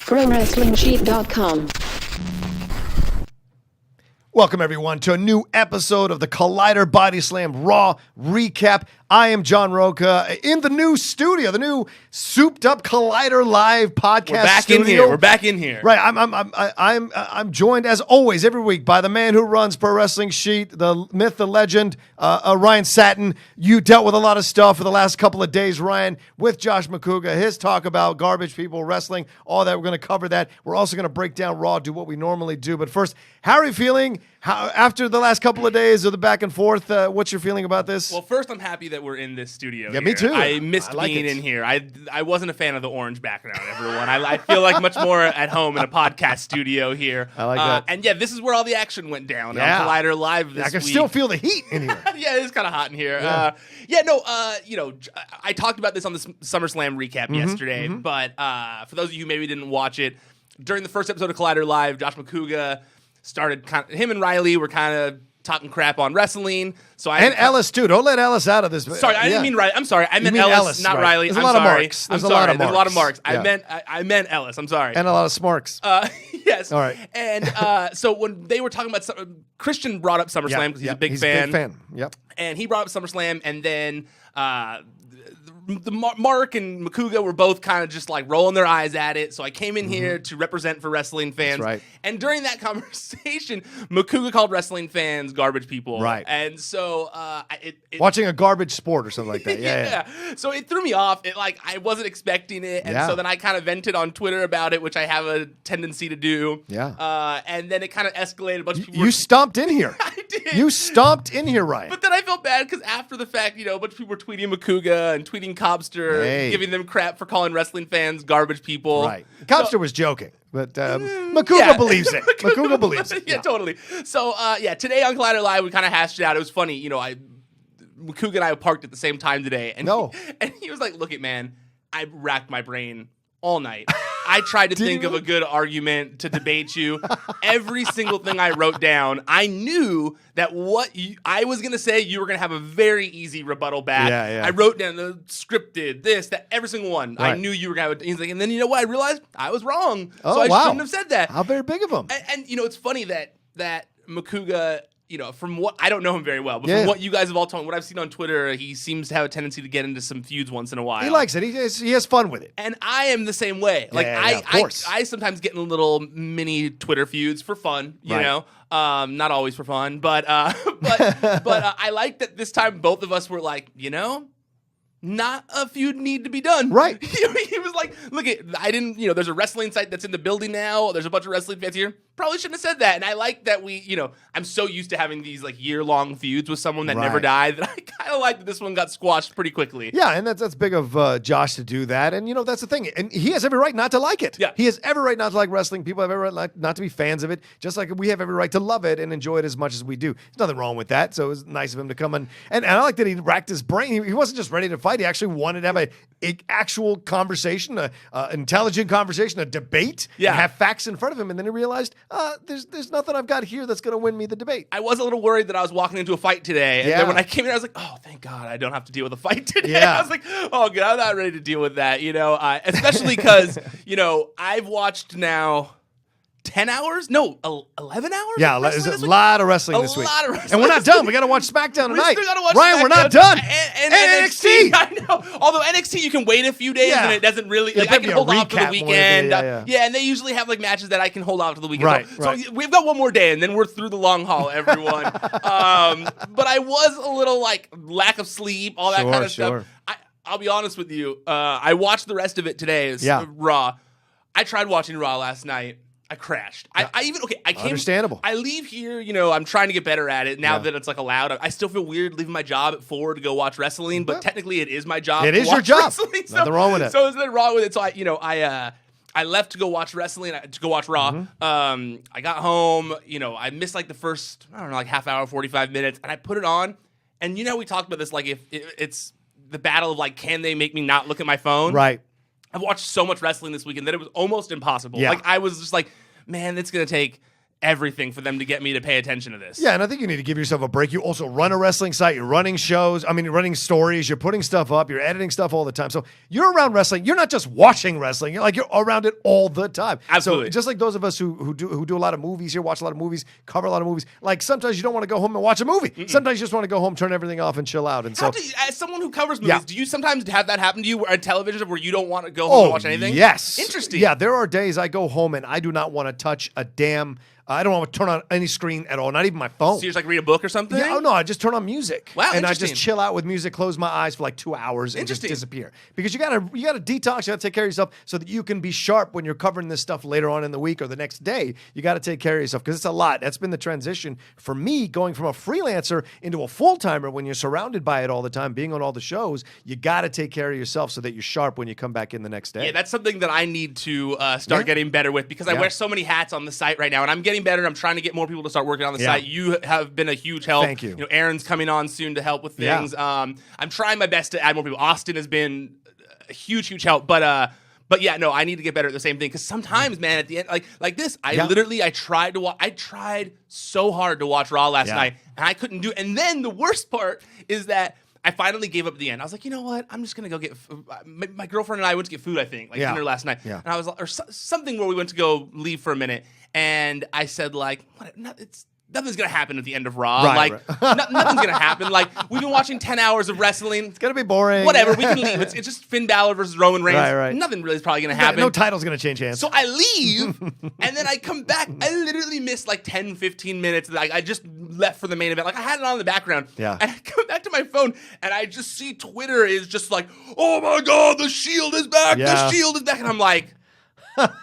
ProWrestlingSheet.com. Welcome, everyone, to a new episode of the Collider Bodyslam Raw Recap. I am John Rocha in the new studio, the new souped-up Collider Live podcast We're back studio. in here. We're back in here. Right, I'm joined as always every week by the man who runs Pro Wrestling Sheet, the myth, the legend, Ryan Satin. You dealt with a lot of stuff for the last couple of days, Ryan, with Josh McCouga. His talk about garbage people, wrestling, all that. We're going to cover that. We're also going to break down Raw, do what we normally do. But first, how are you feeling? After the last couple of days of the back and forth, what's your feeling about this? Well, first, I'm happy that we're in this studio. Yeah, here. me too. I missed being in here. I wasn't a fan of the orange background, everyone. I feel like much more at home in a podcast studio here. I like that. And yeah, this is where all the action went down on Collider Live this week. I can still feel the heat in here. Yeah, it's kind of hot in here. I talked about this on the SummerSlam recap yesterday, but for those of you who maybe didn't watch it, during the first episode of Collider Live, Josh McCouga started him and Riley were kind of talking crap on wrestling. Ellis too. Don't let Ellis out of this. Sorry, I didn't mean Riley. I'm sorry. I meant Ellis, not right. Riley. There's a lot of marks. There's a lot of marks. Yeah. I meant Ellis. I'm sorry. And a lot of smarks. Yes. All right. And so when they were talking about Christian brought up SummerSlam because he's a big fan. Big fan. Yep. And he brought up SummerSlam, and then Mark and McCouga were both kind of just like rolling their eyes at it. So I came in here to represent for wrestling fans. That's right. And during that conversation, McCouga called wrestling fans garbage people. Right. And so watching a garbage sport or something like that. Yeah. So it threw me off. I wasn't expecting it. And so then I kind of vented on Twitter about it, which I have a tendency to do. Yeah. And then it kind of escalated. A bunch of people You stomped in here. I did. You stomped in here, Ryan. But then I felt bad because after the fact, a bunch of people were tweeting McCouga and tweeting Cobster, giving them crap for calling wrestling fans garbage people. Right. Cobster was joking, but McCouga believes it. McCouga believes it. Yeah, totally. So, today on Collider Live, we kind of hashed it out. It was funny. McCouga and I parked at the same time today. And he was like, look it, man, I racked my brain all night. I tried to think of a good argument to debate you. Every single thing I wrote down, I knew that I was going to say, you were going to have a very easy rebuttal back. Yeah. I wrote down the scripted, this, that, every single one. Right. I knew you were going to have He's like, and then you know what? I realized I was wrong. So I shouldn't have said that. How very big of him. And it's funny that McCouga, from what I don't know him very well, but from what you guys have all told me, what I've seen on Twitter, he seems to have a tendency to get into some feuds once in a while. He likes it. He has fun with it. And I am the same way. Of course. I sometimes get in little mini Twitter feuds for fun, you know. Not always for fun, but I like that this time both of us were like, not a feud need to be done. Right. He was like, look, there's a wrestling site that's in the building now. There's a bunch of wrestling fans here. Probably shouldn't have said that. And I like that I'm so used to having these like year-long feuds with someone that never died that I kind of like that this one got squashed pretty quickly. Yeah, and that's big of Josh to do that. And, that's the thing. And he has every right not to like it. Yeah. He has every right not to like wrestling. People have every right not to be fans of it, just like we have every right to love it and enjoy it as much as we do. There's nothing wrong with that. So it was nice of him to come in. And I like that he racked his brain. He wasn't just ready to fight. He actually wanted to have an actual conversation, an intelligent conversation, a debate, and have facts in front of him. And then he realized, there's nothing I've got here that's going to win me the debate. I was a little worried that I was walking into a fight today. And then when I came in, I was like, oh, thank God I don't have to deal with a fight today. Yeah. I was like, oh, God, I'm not ready to deal with that, especially because, I've watched now 10 hours? No, 11 hours? Yeah, there's a lot of wrestling this week. A lot of wrestling. And we're not done. We got to watch Smackdown tonight. We still got to watch Ryan, Smackdown. we're not done. And NXT. I know. Although NXT, you can wait a few days and it doesn't really. I can hold off to the weekend. And they usually have like matches that I can hold off to the weekend. Right. So we've got one more day, and then we're through the long haul, everyone. But I was a little like lack of sleep, all that kind of stuff. I'll be honest with you. I watched the rest of it today. Raw. I tried watching Raw last night. I crashed. Yeah. I came. Understandable. I leave here, I'm trying to get better at it now that it's like allowed. I still feel weird leaving my job at 4 to go watch wrestling, but technically it is my job. It is your job. Nothing wrong with it. So there's nothing wrong with it. So I left to go watch wrestling, to go watch Raw. I got home, I missed like the first, half hour, 45 minutes, and I put it on. And we talked about this, like if it's the battle of like, can they make me not look at my phone? Right. I've watched so much wrestling this weekend that it was almost impossible. Yeah. Like I was just like, man, it's going to take everything for them to get me to pay attention to this. Yeah, and I think you need to give yourself a break. You also run a wrestling site. You're running shows. I mean, you're running stories. You're putting stuff up. You're editing stuff all the time. So you're around wrestling. You're not just watching wrestling. You're around it all the time. Absolutely. So just like those of us who do a lot of movies here, watch a lot of movies, cover a lot of movies. Like sometimes you don't want to go home and watch a movie. Mm-mm. Sometimes you just want to go home, turn everything off, and chill out. And so, as someone who covers movies, do you sometimes have that happen to you on television where you don't want to go home and watch anything? Yes. Interesting. Yeah, there are days I go home and I do not want to touch a damn. I don't want to turn on any screen at all, not even my phone. So you just like read a book or something? Yeah, no, I just turn on music. Wow, and I just chill out with music, close my eyes for like 2 hours, and just disappear. Because you gotta detox, you gotta take care of yourself so that you can be sharp when you're covering this stuff later on in the week or the next day. You gotta take care of yourself because it's a lot. That's been the transition for me going from a freelancer into a full-timer when you're surrounded by it all the time, being on all the shows. You gotta take care of yourself so that you're sharp when you come back in the next day. Yeah, that's something that I need to start getting better with because I wear so many hats on the site right now, and I'm getting better. I'm trying to get more people to start working on the site. You have been a huge help. Thank you. You know, Aaron's coming on soon to help with things. I'm trying my best to add more people. Austin has been a huge help, but yeah, no, I need to get better at the same thing because sometimes, man, at the end, like this, I tried to watch. I tried so hard to watch Raw last night, and I couldn't do it. And then the worst part is that I finally gave up at the end. I was like, you know what? I'm just gonna go get my girlfriend and I went to get food. I think dinner last night, and I was or something where we went to go leave for a minute, and I said like, nothing's gonna happen at the end of Raw. Nothing's gonna happen. Like we've been watching 10 hours of wrestling. It's gonna be boring. Whatever, we can leave. It's just Finn Balor versus Roman Reigns. Right. Nothing really is probably gonna happen. No title's gonna change hands. So I leave, and then I come back. I literally missed like 10, 15 minutes. Like I just left for the main event. Like I had it on in the background. Yeah. And I come back to my phone, and I just see Twitter is just like, oh my God, the Shield is back. Yeah. The Shield is back, and I'm like,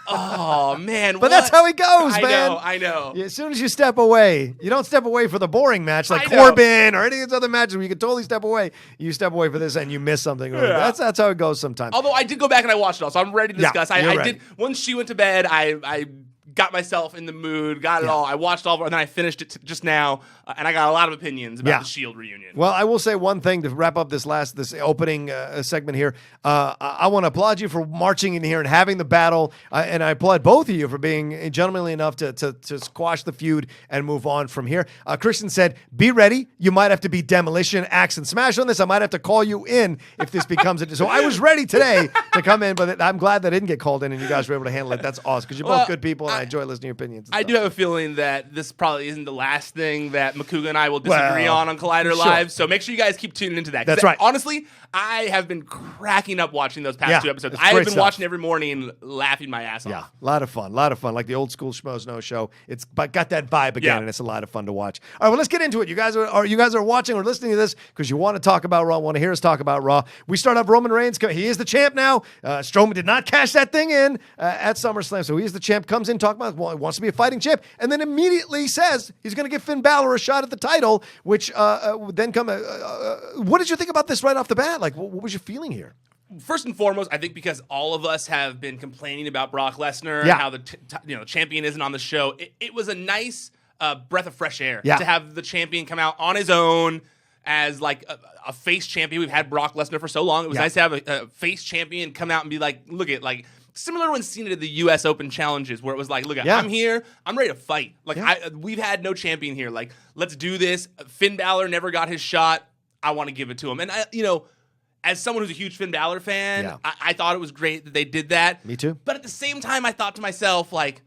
oh man, but that's how it goes, man. I know. Yeah, as soon as you step away, you don't step away for the boring match like Corbin or any of those other matches where you can totally step away. You step away for this and you miss something. Yeah. That's how it goes sometimes. Although I did go back and I watched it all, so I'm ready to discuss. I did. Once she went to bed, I got myself in the mood, got it all. I watched all of it, and then I finished it just now, and I got a lot of opinions about the Shield reunion. Well, I will say one thing to wrap up this opening segment here. I want to applaud you for marching in here and having the battle, and I applaud both of you for being gentlemanly enough to squash the feud and move on from here. Christian said, be ready. You might have to be Demolition, Axe, and Smash on this. I might have to call you in if this becomes it. So I was ready today to come in, but I'm glad that I didn't get called in and you guys were able to handle it. That's awesome because you're both good people, and I enjoy listening to your opinions. I do have a feeling that this probably isn't the last thing that Makuga and I will disagree on Collider Live, so make sure you guys keep tuning into that. That's right. Honestly, I have been cracking up watching those past 2 episodes. I have been watching every morning laughing my ass off. Yeah, a lot of fun, like the old school Schmoes No Show. It's got that vibe again, and it's a lot of fun to watch. All right, well, let's get into it. You guys are watching or listening to this because you want to talk about Raw, want to hear us talk about Raw. We start off Roman Reigns. He is the champ now. Strowman did not cash that thing in at SummerSlam, so he is the champ. Comes in, talking about wants to be a fighting champ, and then immediately says he's going to give Finn Balor a shot at the title, which would then come. What did you think about this right off the bat? Like, what was your feeling here? First and foremost, I think because all of us have been complaining about Brock Lesnar and how the champion isn't on the show, it was a nice breath of fresh air to have the champion come out on his own as like a face champion. We've had Brock Lesnar for so long. It was nice to have a face champion come out and be like, look at like. Similar when seen at the U.S. Open challenges, where it was like, look, I'm here, I'm ready to fight. Like we've had no champion here. Like, let's do this. Finn Balor never got his shot. I want to give it to him. And as someone who's a huge Finn Balor fan, I thought it was great that they did that. Me too. But at the same time, I thought to myself, like,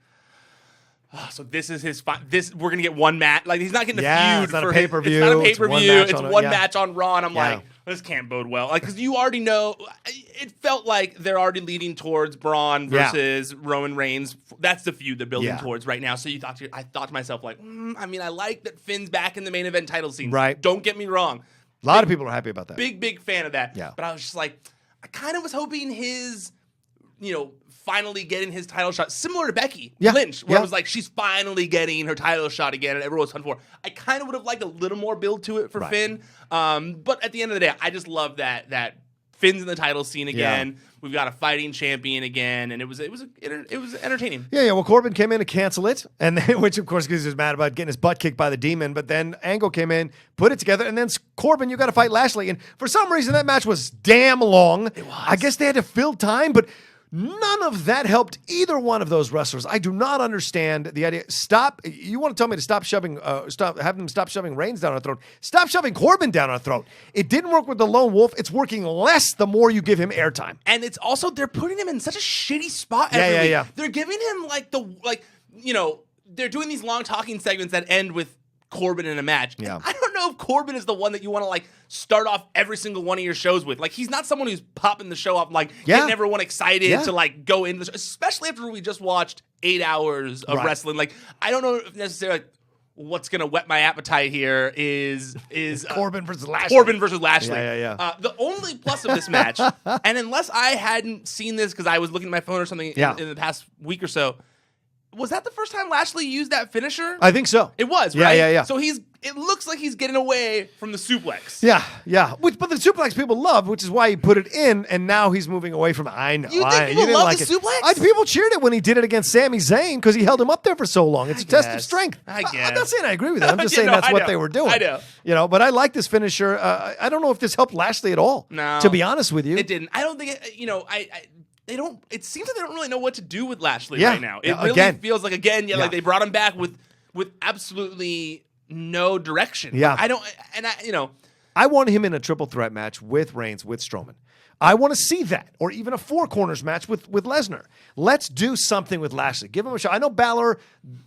so this is his we're gonna get one match. Like he's not getting a feud. It's not a pay-per-view. It's not a pay-per-view. It's one match match on Raw, and I'm like, this can't bode well. Like because you already know. It felt like they're already leading towards Braun versus Roman Reigns. That's the feud they're building towards right now. So I thought to myself like, I mean, I like that Finn's back in the main event title scene. Right. Don't get me wrong. A lot of people are happy about that. Big fan of that. Yeah. But I was just like, I kind of was hoping his, finally getting his title shot, similar to Becky Lynch, where it was like she's finally getting her title shot again, and everyone was hunting for. I kind of would have liked a little more build to it for Finn, but at the end of the day, I just love that Finn's in the title scene again. Yeah. We've got a fighting champion again, and it was entertaining. Yeah. Well, Corbin came in to cancel it, and then, which of course because he was mad about getting his butt kicked by the Demon. But then Angle came in, put it together, and then Corbin, you got to fight Lashley, and for some reason that match was damn long. It was. I guess they had to fill time, but. None of that helped either one of those wrestlers. I do not understand the idea. Stop. You want to tell me to stop shoving, have them stop shoving Reigns down our throat. Stop shoving Corbin down our throat. It didn't work with the Lone Wolf. It's working less the more you give him airtime. And it's also, they're putting him in such a shitty spot every week. Yeah. They're giving him they're doing these long talking segments that end with Corbin in a match. Yeah. I don't know if Corbin is the one that you want to start off every single one of your shows with. He's not someone who's popping the show off, getting everyone excited to go in the show, especially after we just watched 8 hours of wrestling. I don't know if necessarily what's going to whet my appetite here is Corbin versus Lashley. Corbin versus Lashley. Yeah. The only plus of this match, and unless I hadn't seen this because I was looking at my phone or something in the past week or so, was that the first time Lashley used that finisher? I think so. It was, right? Yeah. So it looks like he's getting away from the suplex. Yeah. But the suplex people love, which is why he put it in, and now he's moving away from it. I know. You think people love the suplex? People cheered it when he did it against Sami Zayn because he held him up there for so long. It's a test of strength. I guess. I'm not saying I agree with that. I'm just saying that's what they were doing. I know. But I like this finisher. I don't know if this helped Lashley at all. No. To be honest with you. It didn't. I don't think they don't. It seems like they don't really know what to do with Lashley right now. It really feels like they brought him back with absolutely no direction. Yeah, I want him in a triple threat match with Reigns with Strowman. I want to see that, or even a four corners match with Lesnar. Let's do something with Lashley. Give him a shot. I know Balor,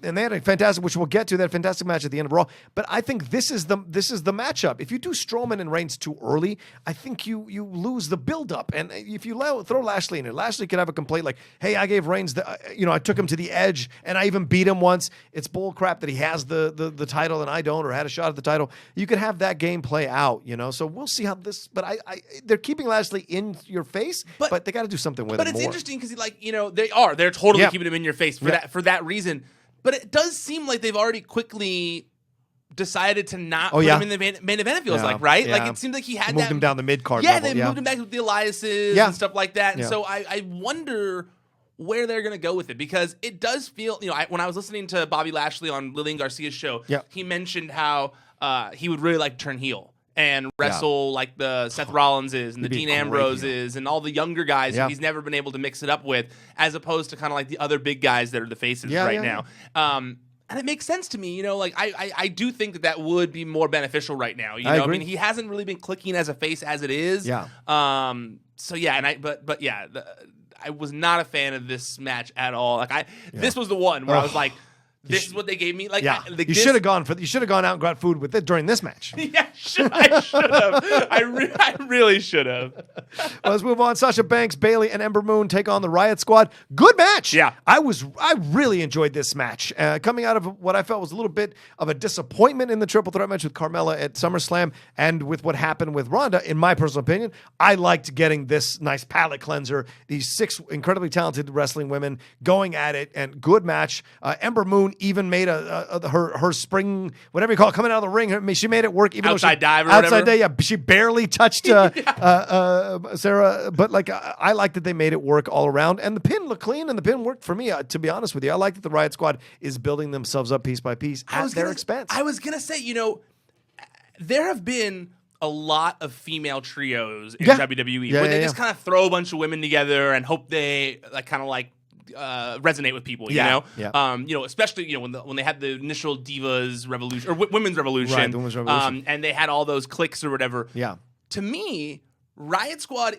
and they had a fantastic, which we'll get to, that fantastic match at the end of Raw. But I think this is the matchup. If you do Strowman and Reigns too early, I think you lose the buildup. And if you throw Lashley in it, Lashley could have a complaint like, "Hey, I gave Reigns I took him to the edge, and I even beat him once. It's bull crap that he has the title and I don't, or had a shot at the title." You could have that game play out. So we'll see how this. But they're keeping Lashley in your face, but they got to do something with it. But it's more. Interesting because they're totally keeping him in your face for that reason. But it does seem like they've already quickly decided to not put him in the main event. It feels like, right? Yeah. It seemed like he had moved him down the mid card. Yeah, they moved him back with the Eliases and stuff like that. And so I wonder where they're going to go with it, because it does feel, when I was listening to Bobby Lashley on Lillian Garcia's show, he mentioned how he would really like to turn heel and wrestle like the Seth Rollinses and the Dean Ambroses and all the younger guys who he's never been able to mix it up with, as opposed to kind of like the other big guys that are the faces now. And it makes sense to me, I do think that would be more beneficial right now. I mean, he hasn't really been clicking as a face as it is. I was not a fan of this match at all. This was the one where I was like, this is what they gave me. You should have gone out and got food with it during this match. I should have. I really should have. Well, let's move on. Sasha Banks, Bayley, and Ember Moon take on the Riott Squad. Good match. Yeah, I really enjoyed this match. Coming out of what I felt was a little bit of a disappointment in the triple threat match with Carmella at SummerSlam, and with what happened with Ronda. In my personal opinion, I liked getting this nice palate cleanser. These 6 incredibly talented wrestling women going at it, and good match. Ember Moon even made her spring, whatever you call it, coming out of the ring. She made it work. Even outside dive or outside whatever. Dive, she barely touched Sarah. But I like that they made it work all around. And the pin looked clean, and the pin worked for me, to be honest with you. I like that the Riott Squad is building themselves up piece by piece at their expense. I was going to say, there have been a lot of female trios in WWE where they just kind of throw a bunch of women together and hope they resonate with people, especially when they had the initial Divas Revolution or Women's Revolution, right, the Women's Revolution, and they had all those cliques or whatever. Yeah, to me, Riott Squad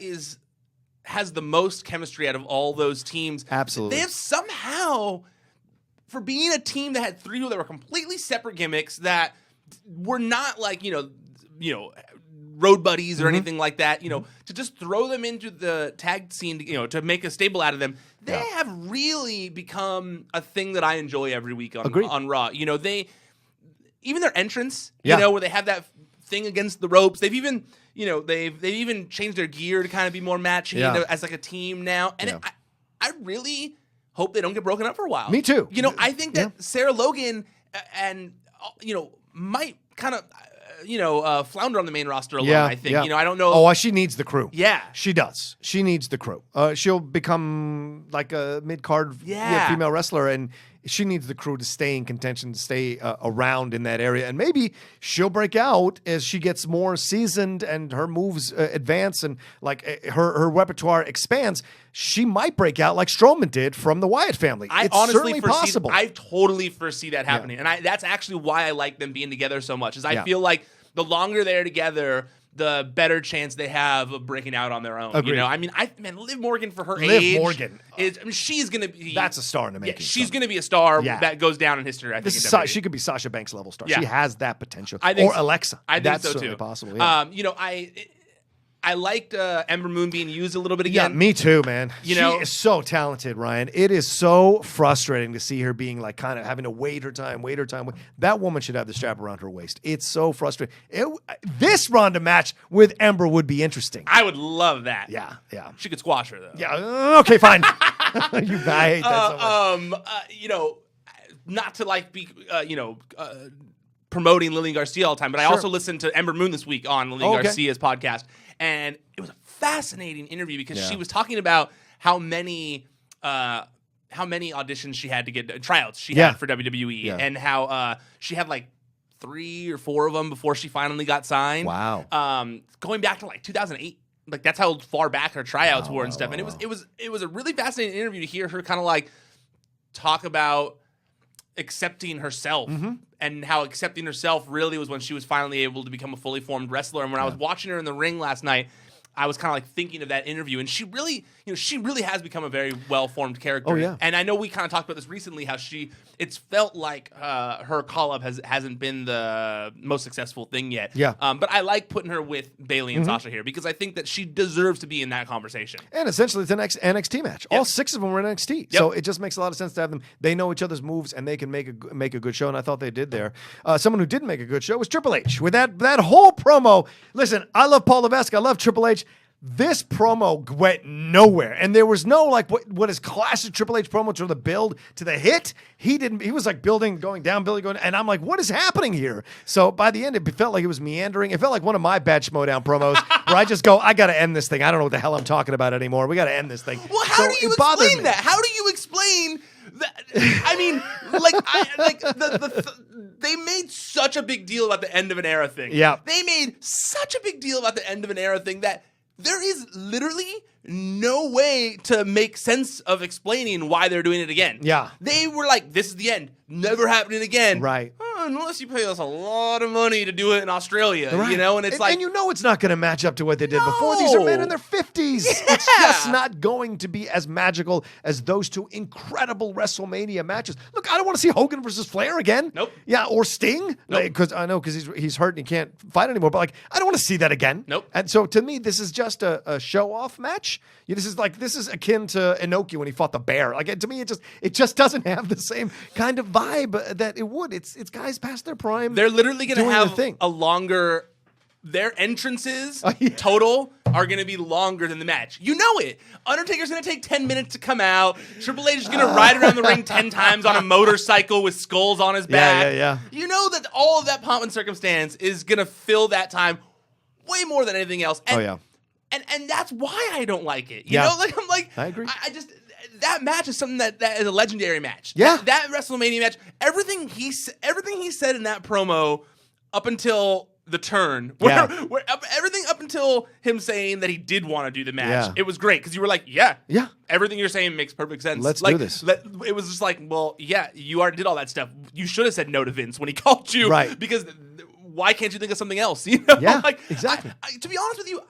has the most chemistry out of all those teams. Absolutely, they have somehow, for being a team that had 3 people that were completely separate gimmicks that were not road buddies or anything like that, to just throw them into the tag scene, to make a stable out of them. They have really become a thing that I enjoy every week on Raw. They, even their entrance, where they have that thing against the ropes. They've even, they've even changed their gear to kind of be more matching as like a team now. And I really hope they don't get broken up for a while. Me too. I think that Sarah Logan and might kind of flounder on the main roster alone. I think. I don't know. Oh, she needs the crew. Yeah, she does. She needs the crew. She'll become like a mid-card female wrestler, and she needs the crew to stay in contention, to stay around in that area. And maybe she'll break out as she gets more seasoned and her moves advance and like her repertoire expands. She might break out like Strowman did from the Wyatt family. It's honestly possible. I totally foresee that happening. And that's actually why I like them being together so much, is I feel like the longer they're together, the better chance they have of breaking out on their own. Agreed. You know, I mean, Liv Morgan for her Liv age, Morgan, she's gonna be. That's a star in the making. Yeah, she's gonna be a star that goes down in history. I think she could be Sasha Banks level star. Yeah. She has that potential. I think or Alexa. I think that's so certainly too. possible. Yeah. You know, I liked Ember Moon being used a little bit again. Yeah, me too, man. You she know, is so talented, Ryan. It is so frustrating to see her being like kind of having to wait her time. That woman should have the strap around her waist. It's so frustrating. This Ronda match with Ember would be interesting. I would love that. Yeah. She could squash her though. Yeah. Okay, fine. I hate that so much. You know, not to like be, promoting Lillian Garcia all the time, but I also listened to Ember Moon this week on Lillian Garcia's podcast, and it was a fascinating interview because she was talking about how many auditions she had to get, tryouts she had for WWE, and how she had like 3 or 4 of them before she finally got signed. Wow. Going back to like 2008. Like that's how far back her tryouts were and stuff. And it was a really fascinating interview to hear her kind of like talk about accepting herself and how accepting herself really was when she was finally able to become a fully formed wrestler. And when I was watching her in the ring last night, I was kind of like thinking of that interview, and she really has become a very well-formed character. Oh, yeah. And I know we kind of talked about this recently, how it's felt like her call-up hasn't been the most successful thing yet. Yeah. But I like putting her with Bayley and Sasha here because I think that she deserves to be in that conversation. And essentially, it's an NXT match. Yep. All 6 of them were NXT. Yep. So it just makes a lot of sense to have them. They know each other's moves, and they can make a good show, and I thought they did there. Someone who didn't make a good show was Triple H. With that whole promo, listen, I love Paul Levesque. I love Triple H. This promo went nowhere, and there was no like what is classic Triple H promo to the build to the hit. He was like going down, and I'm like, what is happening here? So by the end, it felt like it was meandering. It felt like one of my bad Schmodown promos where I just go, I got to end this thing. I don't know what the hell I'm talking about anymore. We got to end this thing. Well, how do you explain that? How do you explain that? I mean, they made such a big deal about the end of an era thing. Yeah, they made such a big deal about the end of an era thing that there is literally no way to make sense of explaining why they're doing it again. Yeah. They were like, this is the end. Never happening again. Right. Unless you pay us a lot of money to do it in Australia. Right. You know, and it's and you know it's not going to match up to what they did before. These are men in their 50s. Yeah. It's just not going to be as magical as those 2 incredible WrestleMania matches. Look, I don't want to see Hogan versus Flair again. Nope. Yeah, or Sting. Nope. Because I know he's hurt and he can't fight anymore. But like, I don't want to see that again. Nope. And so to me, this is just a show-off match. This is akin to Inoki when he fought the Bear. Like to me, it just doesn't have the same kind of vibe that it would. It's guys past their prime. They're literally going to have thing. a longer. Their entrances Yeah. total are going to be longer than the match. You know it. Undertaker's going to take 10 minutes to come out. Triple H is going to ride around the ring 10 times on a motorcycle with skulls on his back. Yeah. You know that all of that pomp and circumstance is going to fill that time way more than anything else. And, And that's why I don't like it. You know, like I'm like, I agree. I just that match is something that is a legendary match. Yeah, that WrestleMania match. Everything he said in that promo up until the turn, everything up until him saying that he did want to do the match, it was great because you were like, yeah, everything you're saying makes perfect sense. Let's do this. It was just like, well, yeah, you already did all that stuff. You should have said no to Vince when he called you, right? Because why can't you think of something else? You know, yeah, like, exactly. To be honest with you,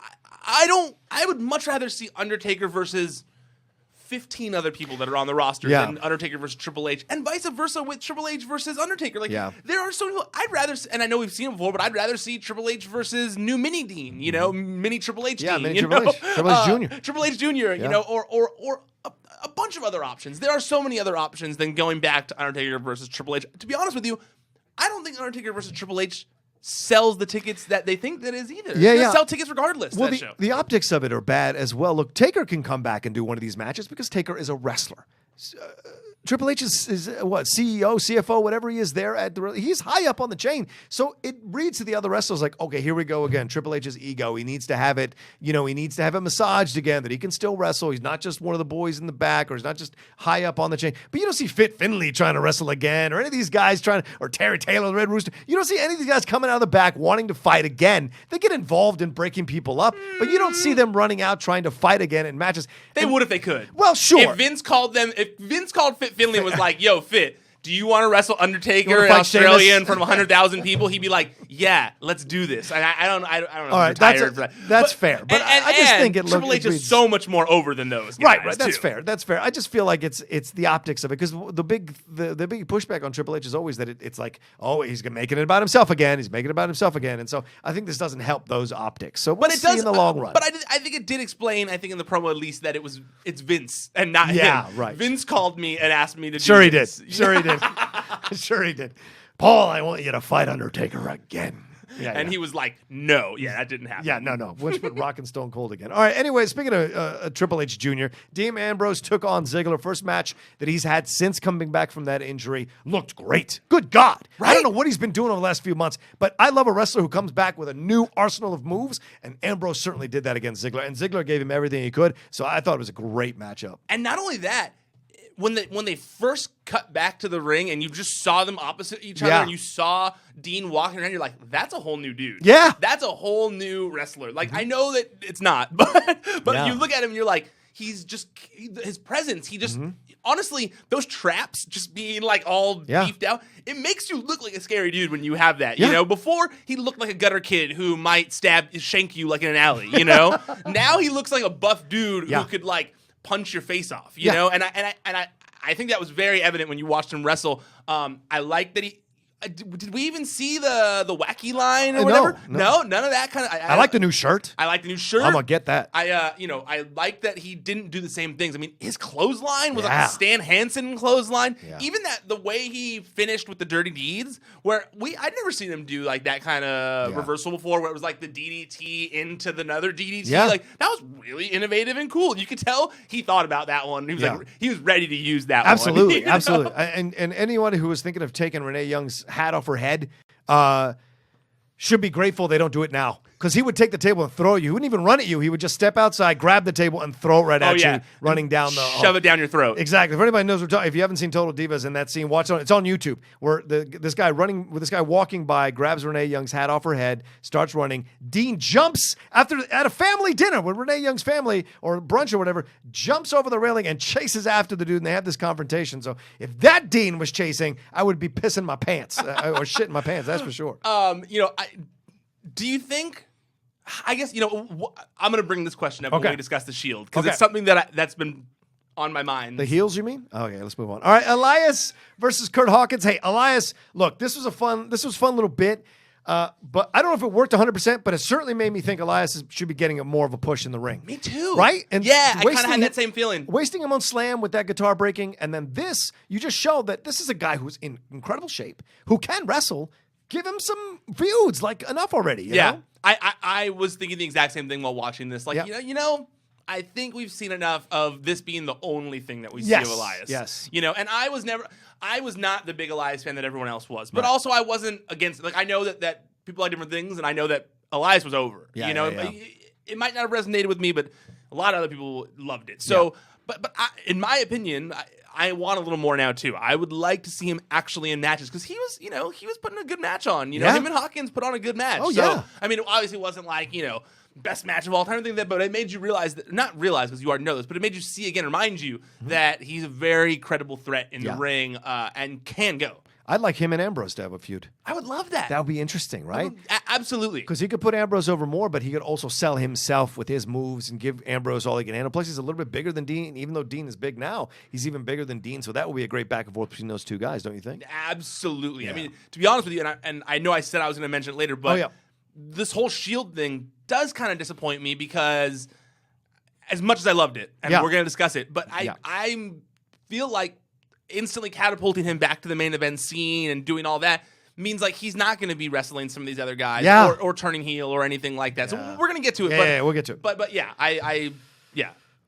I would much rather see Undertaker versus 15 other people that are on the roster than Undertaker versus Triple H, and vice versa with Triple H versus Undertaker. Like, there are so many people I'd rather, and I know we've seen it before, but I'd rather see Triple H versus new Mini Dean, you know, Mini Triple H Dean, Mini you Triple know? H, Triple H Jr., Triple H Jr., you know, or a bunch of other options. There are so many other options than going back to Undertaker versus Triple H. To be honest with you, I don't think Undertaker versus Triple H sells the tickets that they think that is either. They sell tickets regardless. Well, the optics of it are bad as well. Look, Taker can come back and do one of these matches because Taker is a wrestler. Triple H is what, CEO, CFO, whatever he is there at he's high up on the chain. So it reads to the other wrestlers like, okay, here we go again. Triple H's ego. He needs to have it, he needs to have it massaged again, that he can still wrestle. He's not just one of the boys in the back, or he's not just high up on the chain. But you don't see Fit Finlay trying to wrestle again, or any of these guys or Terry Taylor, the Red Rooster. You don't see any of these guys coming out of the back wanting to fight again. They get involved in breaking people up, but you don't see them running out trying to fight again in matches. They would if they could. Well, sure. If Vince called Fit Finlay and was like, yo, Fit, do you want to wrestle Undertaker in fight Australia Sheamus? in front of 100,000 people? He'd be like, yeah, let's do this. And I don't know. All right, that's fair. But I just think Triple H is so much more over than those guys. Right. That's too. fair. That's fair. I just feel like it's the optics of it, because the big pushback on Triple H is always that it's like, oh, he's making it about himself again. He's making it about himself again, and so I think this doesn't help those optics. So we'll see in the long run. But I think it did explain. I think in the promo at least that it's Vince and not him. Yeah, right. Vince called me and asked me to. Sure, do this. Sure, he did. Sure he did. Paul, I want you to fight Undertaker again. He was like, no. Yeah, that didn't happen. Yeah, no. Which put Rock and Stone Cold again. All right, anyway, speaking of Triple H Jr., Dean Ambrose took on Ziggler. First match that he's had since coming back from that injury. Looked great. Good God. Right? I don't know what he's been doing over the last few months, but I love a wrestler who comes back with a new arsenal of moves, and Ambrose certainly did that against Ziggler, and Ziggler gave him everything he could, so I thought it was a great matchup. And not only that, when they first cut back to the ring and you just saw them opposite each other and you saw Dean walking around, you're like, that's a whole new dude. Yeah. That's a whole new wrestler. Like, I know that it's not, but you look at him and you're like, he's just, his presence, he just, honestly, those traps just being like all beefed out, it makes you look like a scary dude when you have that. You know, before he looked like a gutter kid who might shank you like in an alley, Now he looks like a buff dude who could like punch your face off, you know? And I think that was very evident when you watched him wrestle. I like that he. Did we even see the wacky line or whatever? No, none of that kind of. I like the new shirt. I like the new shirt. I'm gonna get that. I like that he didn't do the same things. I mean, his clothesline was like a Stan Hansen clothesline. Yeah. Even the way he finished with the dirty deeds, where I'd never seen him do like that kind of reversal before, where it was like the DDT into another DDT. Yeah. Like that was really innovative and cool. You could tell he thought about that one. He was like, he was ready to use that one. Absolutely. And anyone who was thinking of taking Renee Young's hat off her head should be grateful they don't do it now, because he would take the table and throw you. He wouldn't even run at you. He would just step outside, grab the table, and throw it right at you, running down the shove it down your throat. Exactly. If anybody knows, if you haven't seen Total Divas in that scene, watch it. It's on YouTube, where this guy walking by grabs Renee Young's hat off her head, starts running. Dean jumps at a family dinner with Renee Young's family or brunch or whatever, jumps over the railing and chases after the dude, and they have this confrontation. So if that Dean was chasing, I would be pissing my pants or shitting my pants. That's for sure. Do you think? I guess, I'm going to bring this question up when we discuss the Shield, because it's something that's been on my mind. The heels, you mean? Okay, let's move on. All right, Elias versus Curt Hawkins. Hey, Elias, look, this was a fun little bit, but I don't know if it worked 100%, but it certainly made me think Elias should be getting more of a push in the ring. Me too. Right? And I kind of had that same feeling. Wasting him on Slam with that guitar breaking, and then this, you just showed that this is a guy who's in incredible shape, who can wrestle. Give him some feuds, like enough already. You know? I was thinking the exact same thing while watching this. Like, I think we've seen enough of this being the only thing that we see of Elias. Yes. And I was not the big Elias fan that everyone else was, but also I wasn't against it. Like, I know that people like different things, and I know that Elias was over. It might not have resonated with me, but a lot of other people loved it. So, but in my opinion, I want a little more now too. I would like to see him actually in matches, because he was putting a good match on. Him and Hawkins put on a good match. Oh, yeah. I mean, obviously it wasn't like, best match of all time or anything like that, but it made you realize that, not realize because you already know this, but it made you see again, remind you that he's a very credible threat in the ring and can go. I'd like him and Ambrose to have a feud. I would love that. That would be interesting, right? Absolutely. Because he could put Ambrose over more, but he could also sell himself with his moves and give Ambrose all he can handle. Plus, he's a little bit bigger than Dean. Even though Dean is big now, he's even bigger than Dean. So that would be a great back and forth between those two guys, don't you think? Absolutely. Yeah. I mean, to be honest with you, and I know I said I was going to mention it later, but this whole Shield thing does kind of disappoint me, because as much as I loved it, and we're going to discuss it, but I feel like instantly catapulting him back to the main event scene and doing all that means like he's not going to be wrestling some of these other guys or turning heel or anything like that. So we're going to get to it. We'll get to it. But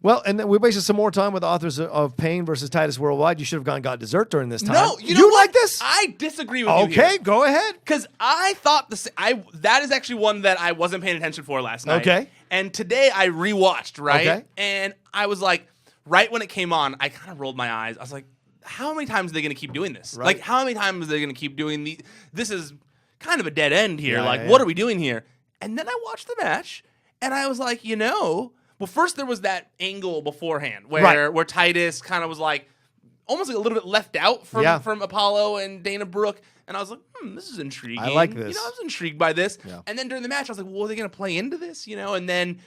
Well, and then we wasted some more time with the authors of Pain versus Titus Worldwide. You should have gone and got dessert during this time. No, you know what? Like this? I disagree with you here. Okay, go ahead. Because I thought that is actually one that I wasn't paying attention for last night. Okay. And today I rewatched, right? Okay. And I was like, right when it came on, I kind of rolled my eyes. I was like, how many times are they going to keep doing this? Right. Like, how many times are they going to keep doing this is kind of a dead end here. Yeah, What are we doing here? And then I watched the match, and I was like, well, first there was that angle beforehand where Titus kind of was like, almost like a little bit left out from Apollo and Dana Brooke. And I was like, this is intriguing. I like this. I was intrigued by this. Yeah. And then during the match, I was like, well, are they going to play into this? And then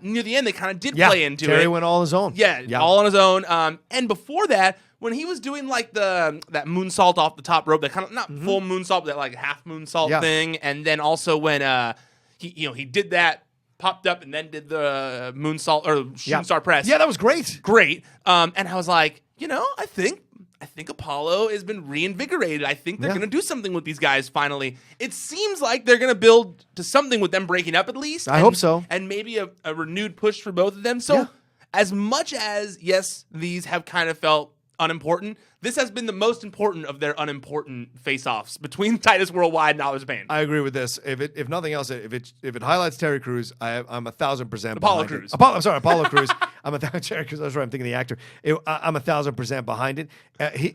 near the end, they kind of did play into Terry it. went all on his own. Yeah, all on his own. And before that, when he was doing like that moonsault off the top rope, that kind of not full moonsault, but that like half moonsault thing. And then also when he did that, popped up and then did the moonsault or shooting star press. Yeah, that was great. Great. And I was like, I think Apollo has been reinvigorated. I think they're going to do something with these guys finally. It seems like they're going to build to something with them breaking up at least. I hope so. And maybe a renewed push for both of them. So as much as, yes, these have kind of felt unimportant, this has been the most important of their unimportant face-offs between Titus Worldwide and Authors of Pain. I agree with this. If nothing else, if it highlights Terry Crews, I'm 1,000% Apollo Crews. Apollo Crews. I'm 1,000% Terry Crews. That's right. I'm thinking the actor. I'm 1,000% behind it.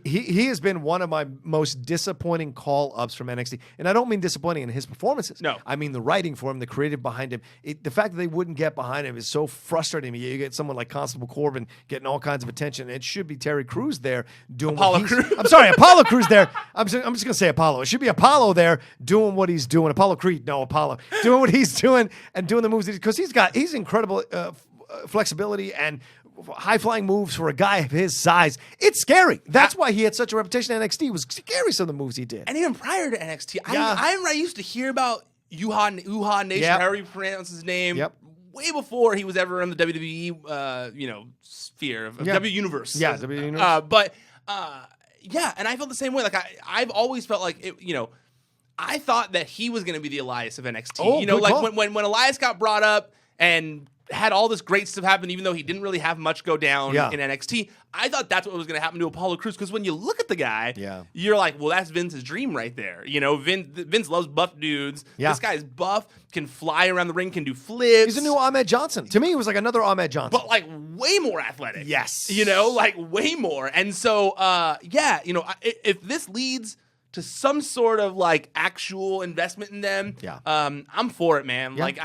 He has been one of my most disappointing call-ups from NXT, and I don't mean disappointing in his performances. No, I mean the writing for him, the creative behind him. The fact that they wouldn't get behind him is so frustrating. You get someone like Constable Corbin getting all kinds of attention. It should be Terry Crews there doing Apollo Crews. I'm sorry, Apollo Crews there. I'm just going to say Apollo. It should be Apollo there doing what he's doing. Apollo Creed, no, Apollo. Doing what he's doing and doing the moves. Because he's incredible flexibility and high-flying moves for a guy of his size. It's scary. That's why he had such a reputation at NXT. It was scary, some of the moves he did. And even prior to NXT, I used to hear about Uha Nation, however you pronounce his name. Yep. Way before he was ever in the WWE, sphere of W Universe. Yeah, W Universe. And I felt the same way. Like I've always felt like it, I thought that he was going to be the Elias of NXT. Oh, when Elias got brought up and had all this great stuff happen, even though he didn't really have much go down in NXT. I thought that's what was going to happen to Apollo Crews, because when you look at the guy, you're like, well, that's Vince's dream right there. Vince loves buff dudes. Yeah. This guy's buff, can fly around the ring, can do flips. He's a new Ahmed Johnson. To me, he was like another Ahmed Johnson. But like way more athletic. Yes. Like way more. And so, if this leads to some sort of like actual investment in them, I'm for it, man. Yeah. Like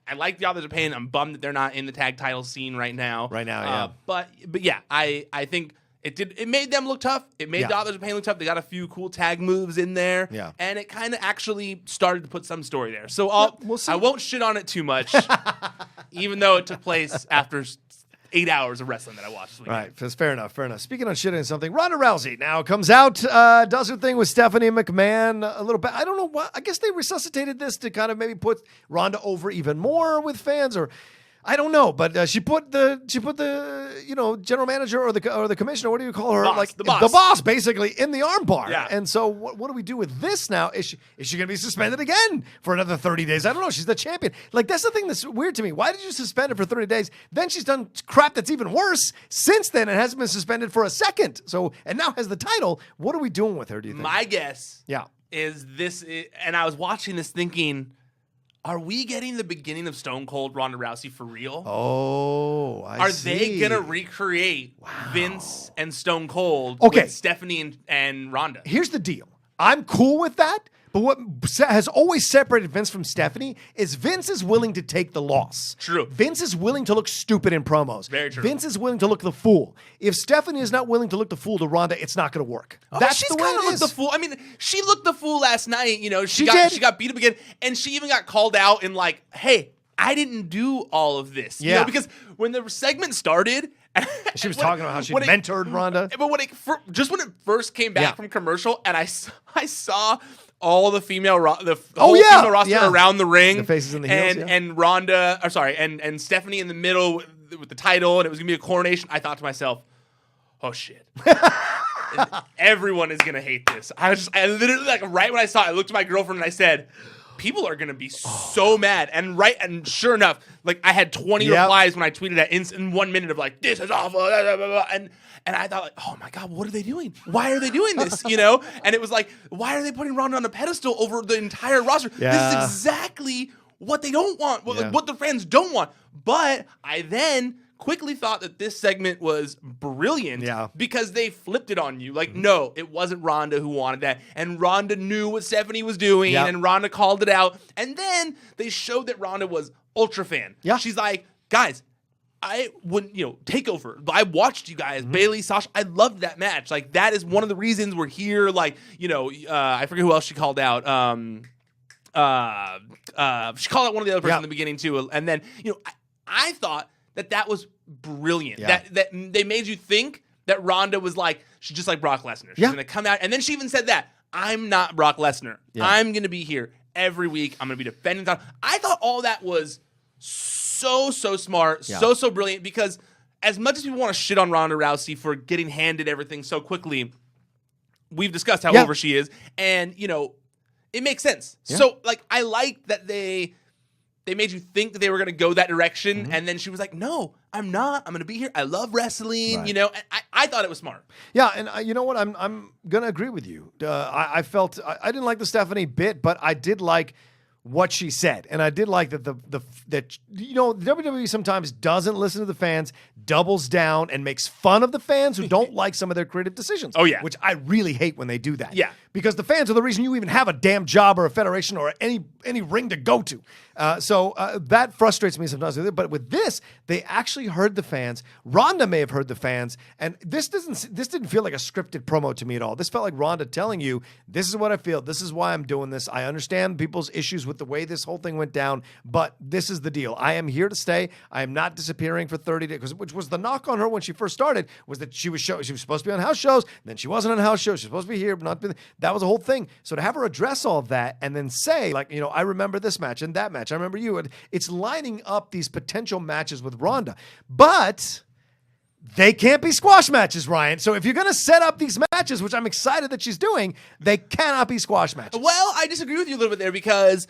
I like the Authors of Pain. I'm bummed that they're not in the tag title scene right now. But yeah, I think it made them look tough. It made the Authors of Pain look tough. They got a few cool tag moves in there. Yeah. And it kind of actually started to put some story there. So we'll see. I won't shit on it too much, even though it took place after 8 hours of wrestling that I watched this weekend. Right, that's fair enough. Speaking of shitting something, Ronda Rousey now comes out, does her thing with Stephanie McMahon a little bit. I don't know what. I guess they resuscitated this to kind of maybe put Ronda over even more with fans, or I don't know. But she put the general manager or the commissioner, what do you call her? The boss. The boss, basically, in the armbar. Yeah. And so what do we do with this now? Is she going to be suspended again for another 30 days? I don't know. She's the champion. Like, that's the thing that's weird to me. Why did you suspend her for 30 days? Then she's done crap that's even worse since then and hasn't been suspended for a second. So, and now has the title. What are we doing with her, do you think? My guess is this, and I was watching this thinking, are we getting the beginning of Stone Cold Ronda Rousey for real? Oh, I see. Are they going to recreate Vince and Stone Cold with Stephanie and Ronda? Here's the deal. I'm cool with that. But what has always separated Vince from Stephanie is Vince is willing to take the loss. True. Vince is willing to look stupid in promos. Very true. Vince is willing to look the fool. If Stephanie is not willing to look the fool to Ronda, it's not going to work. That's she's the way kind of it looked is. the fool. I mean, she looked the fool last night. She did. got beat up again, and she even got called out and like, hey, I didn't do all of this. Yeah. Because when the segment started, she was talking about how she mentored Ronda. But when it first came back from commercial, and I saw all the female female roster around the ring, the faces and the heels, and Ronda, and Stephanie in the middle with the title, and it was gonna be a coronation. I thought to myself, oh shit. Everyone is gonna hate this. I literally, like, right when I saw it, I looked at my girlfriend and I said, people are going to be so mad. And sure enough, like I had 20 replies when I tweeted that in 1 minute of like, this is awful. And I thought like, oh my God, what are they doing? Why are they doing this? You know? And it was like, why are they putting Ronda on a pedestal over the entire roster? Yeah. This is exactly what they don't want, what the fans don't want. But I then quickly thought that this segment was brilliant because they flipped it on you. Like, no, it wasn't Ronda who wanted that. And Ronda knew what Stephanie was doing, and Ronda called it out. And then they showed that Ronda was ultra fan. Yeah. She's like, guys, I wouldn't, take over. I watched you guys, Bayley, Sasha. I loved that match. Like, that is one of the reasons we're here. Like, I forget who else she called out. She called out one of the other person in the beginning too. And then, I thought that was brilliant. Yeah. That they made you think that Ronda was like, she's just like Brock Lesnar. She's going to come out. And then she even said that, I'm not Brock Lesnar. Yeah. I'm going to be here every week. I'm going to be defending time. I thought all that was so smart, so brilliant, because as much as people want to shit on Ronda Rousey for getting handed everything so quickly, we've discussed how over she is. And, it makes sense. Yeah. So, like, I like that they made you think that they were going to go that direction, and then she was like, no, I'm not. I'm going to be here. I love wrestling, and I thought it was smart. Yeah, and you know what? I'm going to agree with you. I felt I didn't like the Stephanie bit, but I did like what she said, and I did like that that WWE sometimes doesn't listen to the fans, doubles down, and makes fun of the fans who don't like some of their creative decisions. Oh yeah, which I really hate when they do that. Yeah, because the fans are the reason you even have a damn job or a federation or any ring to go to. So that frustrates me sometimes. But with this, they actually heard the fans. Ronda may have heard the fans, and this didn't feel like a scripted promo to me at all. This felt like Ronda telling you, "This is what I feel. This is why I'm doing this. I understand people's issues with the way this whole thing went down, but this is the deal. I am here to stay. I am not disappearing for 30 days." Which was the knock on her when she first started, was that she was supposed to be on house shows, then she wasn't on house shows. She was supposed to be here, but not be. That was a whole thing. So to have her address all of that and then say, like, I remember this match and that match. I remember you. It's lining up these potential matches with Ronda, but they can't be squash matches, Ryan. So if you're going to set up these matches, which I'm excited that she's doing, they cannot be squash matches. Well, I disagree with you a little bit there because,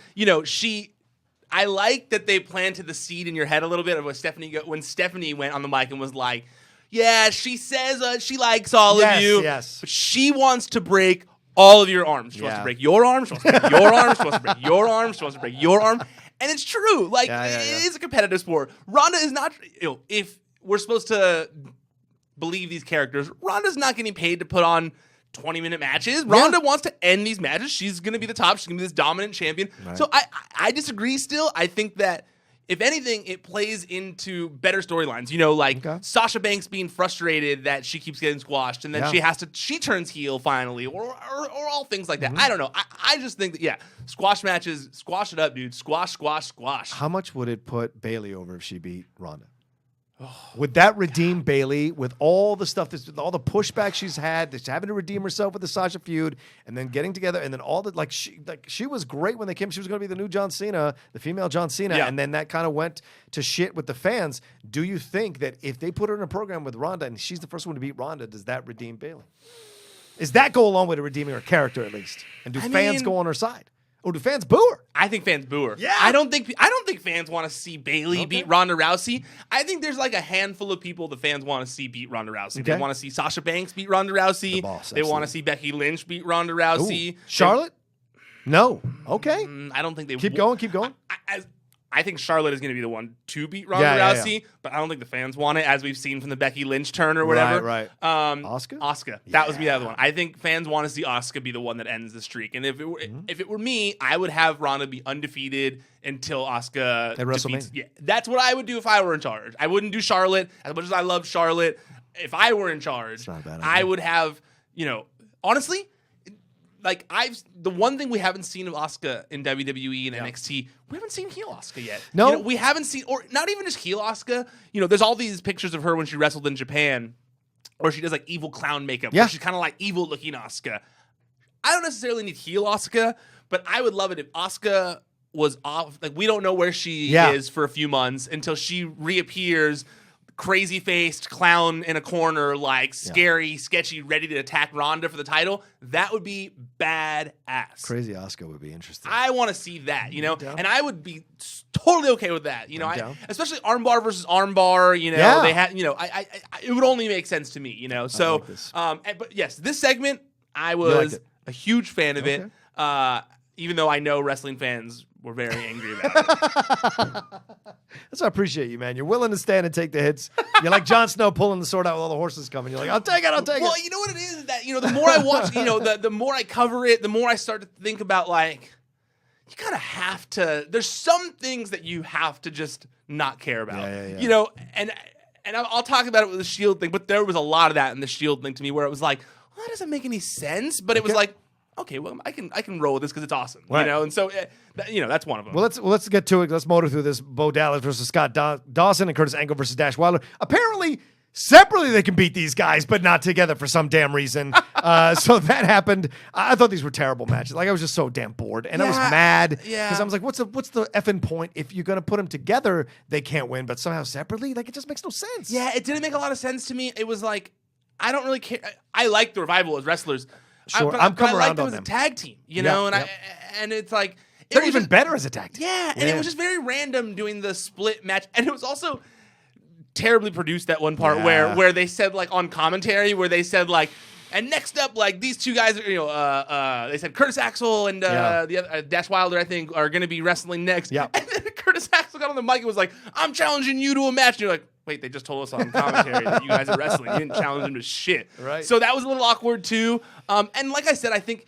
I like that they planted the seed in your head a little bit of when Stephanie went on the mic and was like, yeah, she says she likes all of you. Yes. But she wants to break all of your arms. She wants to break your arm. She wants to break your arm. She wants to break your arm. She wants to break your arm. And it's true. Like, it is a competitive sport. Ronda is not, if we're supposed to believe these characters, Ronda's not getting paid to put on 20-minute matches. Ronda wants to end these matches. She's going to be the top. She's going to be this dominant champion. Right. So I disagree still. I think that, if anything, it plays into better storylines. Sasha Banks being frustrated that she keeps getting squashed, and then she turns heel finally, or all things like that. I don't know. I just think that, squash matches, squash it up, dude. Squash. How much would it put Bayley over if she beat Ronda? Would that redeem Bayley with all the stuff, all the pushback she's had, that's having to redeem herself with the Sasha feud, and then getting together, and then all the she was great when they came. She was going to be the new John Cena, the female John Cena, and then that kind of went to shit with the fans. Do you think that if they put her in a program with Ronda and she's the first one to beat Ronda, does that redeem Bayley? Does that go a long way to redeeming her character at least? And do fans go on her side? Or do fans boo her? I think fans boo her. Yeah. I don't think fans want to see Bayley beat Ronda Rousey. I think there's like a handful of people the fans want to see beat Ronda Rousey. Okay. They want to see Sasha Banks beat Ronda Rousey. They want to see Becky Lynch beat Ronda Rousey. Ooh. Charlotte? No. Okay. I don't think they Keep going. I think Charlotte is going to be the one to beat Ronda Rousey, but I don't think the fans want it, as we've seen from the Becky Lynch turn or whatever. Right. Asuka. That was the other one. I think fans want to see Asuka be the one that ends the streak. And if it were me, I would have Ronda be undefeated until Asuka at WrestleMania. Yeah, that's what I would do if I were in charge. I wouldn't do Charlotte as much as I love Charlotte. If I were in charge, I would have, honestly, like the one thing we haven't seen of Asuka in WWE and NXT, we haven't seen heel Asuka yet. No, we haven't seen, or not even just heel Asuka. There's all these pictures of her when she wrestled in Japan, or she does like evil clown makeup. Yeah, she's kind of like evil looking Asuka. I don't necessarily need heel Asuka, but I would love it if Asuka was off. Like, we don't know where she is for a few months until she reappears, crazy-faced clown in a corner, like scary, sketchy, ready to attack Ronda for the title. That would be badass. Crazy Oscar would be interesting. I want to see that, and I would be totally okay with that, especially armbar versus armbar. They had, it would only make sense to me, So, but yes, this segment, I was a huge fan of it, even though I know wrestling fans were very angry about it. That's why I appreciate you, man. You're willing to stand and take the hits. You're like Jon Snow pulling the sword out with all the horses coming. You're like, I'll take it. Well, you know what it is that, the more I watch, the more I cover it, the more I start to think about, like, you kind of have to, there's some things that you have to just not care about. And I'll talk about it with the Shield thing, but there was a lot of that in the Shield thing to me where it was like, well, that doesn't make any sense, but it was like, okay, well, I can roll with this because it's awesome, right. And so, that's one of them. Well, let's get to it. Let's motor through this. Bo Dallas versus Scott Dawson and Curtis Angle versus Dash Wilder. Apparently, separately they can beat these guys, but not together for some damn reason. So that happened. I thought these were terrible matches. Like, I was just so damn bored, and I was mad because I was like, what's the effing point? If you're gonna put them together, they can't win, but somehow separately, like, it just makes no sense. Yeah, it didn't make a lot of sense to me. It was like, I don't really care. I like the Revival as wrestlers. Sure, I'm coming around on them. I like them as a tag team, and it's like they're even better as a tag team. Yeah, and it was just very random doing the split match, and it was also terribly produced. That one part where they said, like, on commentary, where they said, like, and next up, like, these two guys are, they said Curtis Axel and the other, Dash Wilder, I think, are going to be wrestling next. Yeah, and then Curtis Axel got on the mic and was like, "I'm challenging you to a match." And you're like, wait, they just told us on commentary that you guys are wrestling. You didn't challenge them to shit. Right. So that was a little awkward, too. And like I said, I think,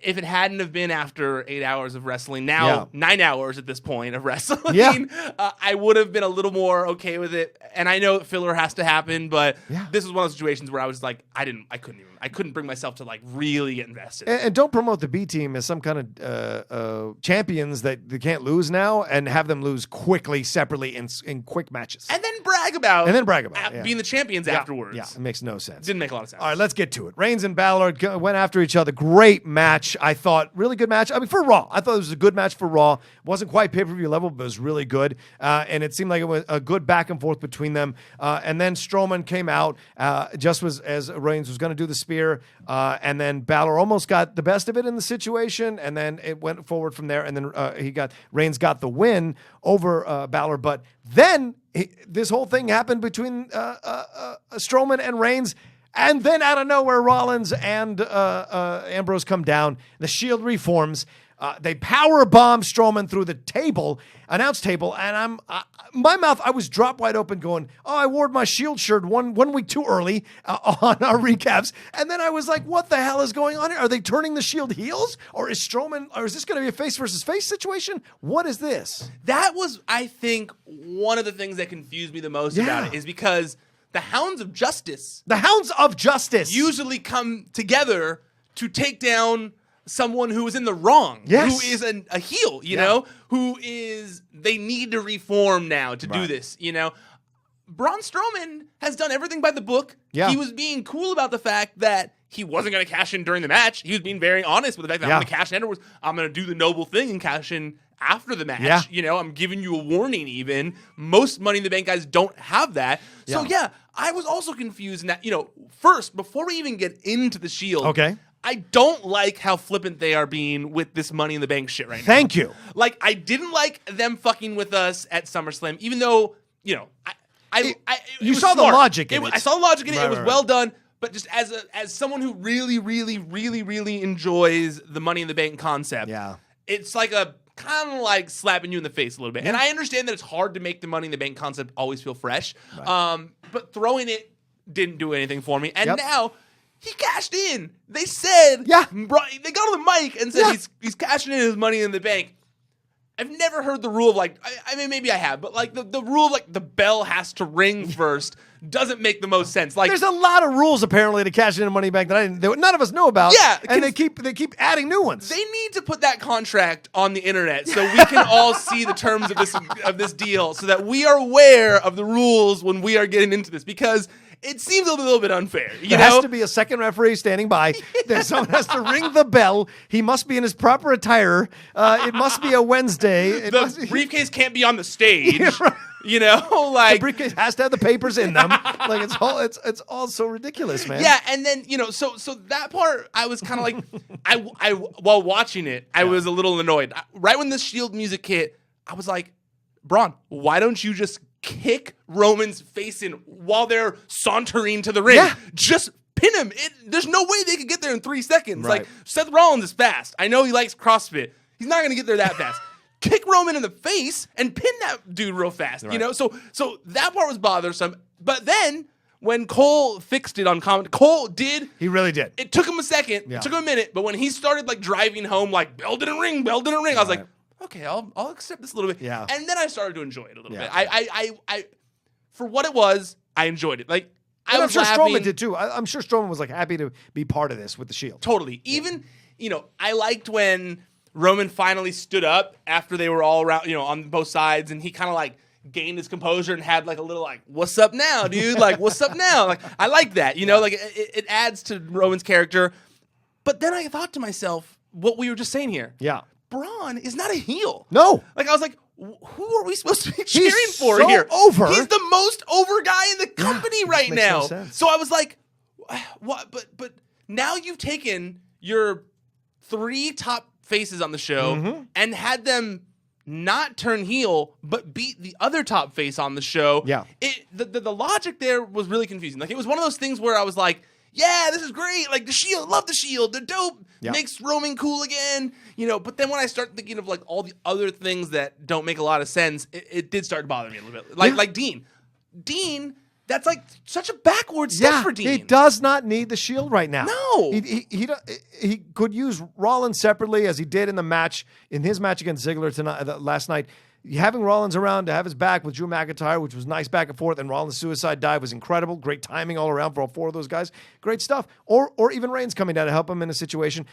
if it hadn't have been after 8 hours of wrestling, now 9 hours at this point of wrestling, I would have been a little more okay with it. And I know filler has to happen, but this was one of those situations where I was like, I couldn't bring myself to, like, really get invested. And don't promote the B team as some kind of champions that they can't lose now, and have them lose quickly, separately, in quick matches. And then brag about being the champions afterwards. Yeah, it makes no sense. Didn't make a lot of sense. All right, let's get to it. Reigns and Balor went after each other. Great match, I thought. Really good match. I mean, for Raw. I thought it was a good match for Raw. Wasn't quite pay-per-view level, but it was really good. And it seemed like it was a good back and forth between them. And then Strowman came out just as Reigns was going to do the spear. And then Balor almost got the best of it in the situation. And then it went forward from there. And then Reigns got the win over Balor. But then this whole thing happened between Strowman and Reigns. And then out of nowhere, Rollins and Ambrose come down. The Shield reforms. They power bomb Strowman through the announce table, and my mouth, I was dropped wide open going, oh, I wore my Shield shirt one week too early on our recaps. And then I was like, what the hell is going on here? Are they turning the Shield heels? Or is this going to be a face versus face situation? What is this? That was, I think, one of the things that confused me the most about it, is because the Hounds of Justice usually come together to take down someone who is in the wrong, who is a heel, they need to reform now to do this, Braun Strowman has done everything by the book. Yeah. He was being cool about the fact that he wasn't going to cash in during the match. He was being very honest with the fact that I'm going to cash in afterwards. I'm going to do the noble thing and cash in after the match. Yeah. I'm giving you a warning even. Most Money in the Bank guys don't have that. So, I was also confused in that, first, before we even get into the Shield, I don't like how flippant they are being with this Money in the Bank shit right now. Thank you. Like, I didn't like them fucking with us at SummerSlam, even though, you saw the logic in it. I saw the logic in it. It was well done. But just as someone who really, really, really, really enjoys the Money in the Bank concept, it's like a kind of like slapping you in the face a little bit. Yeah. And I understand that it's hard to make the Money in the Bank concept always feel fresh. Right. But throwing it didn't do anything for me. And now he cashed in. They said, they got on the mic and said he's cashing in his Money in the Bank. I've never heard the rule of, like, I mean, maybe I have, but, like, the rule of, like, the bell has to ring first doesn't make the most sense. Like, there's a lot of rules, apparently, to cash in Money Bank that none of us know about. Yeah. And they keep adding new ones. They need to put that contract on the internet so we can all see the terms of this deal so that we are aware of the rules when we are getting into this, because it seems a little bit unfair. There has to be a second referee standing by. Someone has to ring the bell. He must be in his proper attire. It must be a Wednesday. The briefcase can't be on the stage. You know, like the briefcase has to have the papers in them. Like it's all so ridiculous, man. Yeah, and then so that part I was kind of like, I while watching it, I was a little annoyed. Right when the Shield music hit, I was like, Braun, why don't you just kick Roman's face in while they're sauntering to the ring? Yeah. Just pin him. There's no way they could get there in 3 seconds. Right. Like, Seth Rollins is fast. I know he likes CrossFit. He's not going to get there that fast. Kick Roman in the face and pin that dude real fast. Right. You know? So that part was bothersome. But then when Cole fixed it on comment, Cole did. He really did. It took him a second. Yeah. It took him a minute. But when he started like driving home, like belt in a ring, I was like, okay, I'll accept this a little bit. Yeah. And then I started to enjoy it a little Yeah. bit. I for what it was, I enjoyed it. Like, I'm sure laughing. Strowman did too. I'm sure Strowman was like happy to be part of this with the Shield. Totally. Even, I liked when Roman finally stood up after they were all around, on both sides, and he kind of like gained his composure and had like a little like, what's up now, dude? Like, what's up now? Like, I like that, like it adds to Roman's character. But then I thought to myself, what we were just saying here. Yeah. Braun is not a heel. No. Like, I was like, who are we supposed to be cheering for so here? over. He's the most over guy in the company right makes now. no sense. So I was like, what? But now you've taken your 3 top faces on the show and had them not turn heel, but beat the other top face on the show. Yeah. The logic there was really confusing. Like, it was one of those things where I was like, yeah, this is great. Like, the Shield, love the Shield. They're dope. Yeah. Makes Roman cool again. But then when I start thinking of like all the other things that don't make a lot of sense, it did start to bother me a little bit. Like Dean. Dean, that's like such a backward step for Dean. He does not need the Shield right now. No. He could use Rollins separately as he did in his match against Ziggler last night. Having Rollins around to have his back with Drew McIntyre, which was nice back and forth, and Rollins' suicide dive was incredible. Great timing all around for all 4 of those guys. Great stuff. Or even Reigns coming down to help him in a situation.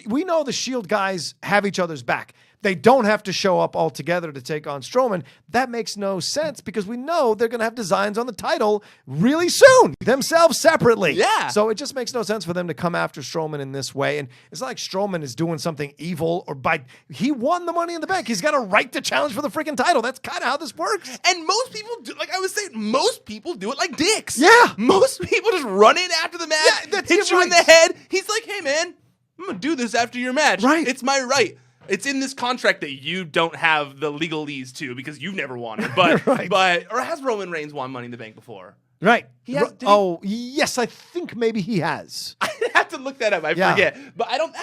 We know the Shield guys have each other's back. They don't have to show up all together to take on Strowman. That makes no sense because we know they're going to have designs on the title really soon, themselves separately. Yeah. So it just makes no sense for them to come after Strowman in this way. And it's not like Strowman is doing something evil he won the Money in the Bank. He's got a right to challenge for the freaking title. That's kind of how this works. And most people do, like I was saying, most people do it like dicks. Yeah. Most people just run in after the match, hit you in the head. He's like, hey, man, I'm going to do this after your match. Right. It's my right. It's in this contract that you don't have the legalese to because you've never won it. But, right. or has Roman Reigns won Money in the Bank before? Right. Yes, I think maybe he has. I have to look that up. I forget. But I don't.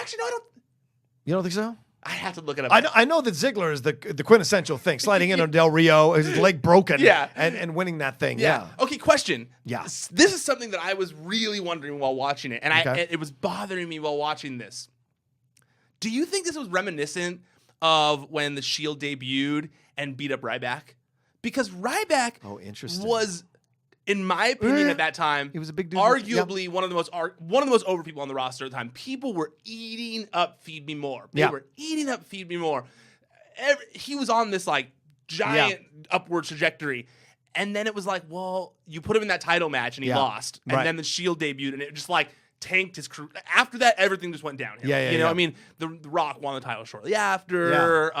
You don't think so? I have to look it up. I know that Ziggler is the quintessential thing, sliding in on Del Rio, his leg broken, and winning that thing. Yeah. Okay, question. Yeah. This is something that I was really wondering while watching it, and it was bothering me while watching this. Do you think this was reminiscent of when the Shield debuted and beat up Ryback? Because Ryback was, in my opinion, at that time, he was a big dude. Arguably one of the most over people on the roster at the time. People were eating up Feed Me More. They were eating up Feed Me More. He was on this like giant upward trajectory. And then it was like, well, you put him in that title match and he lost. And then the Shield debuted and it just like tanked his career. After that, everything just went downhill. I mean, the Rock won the title shortly after.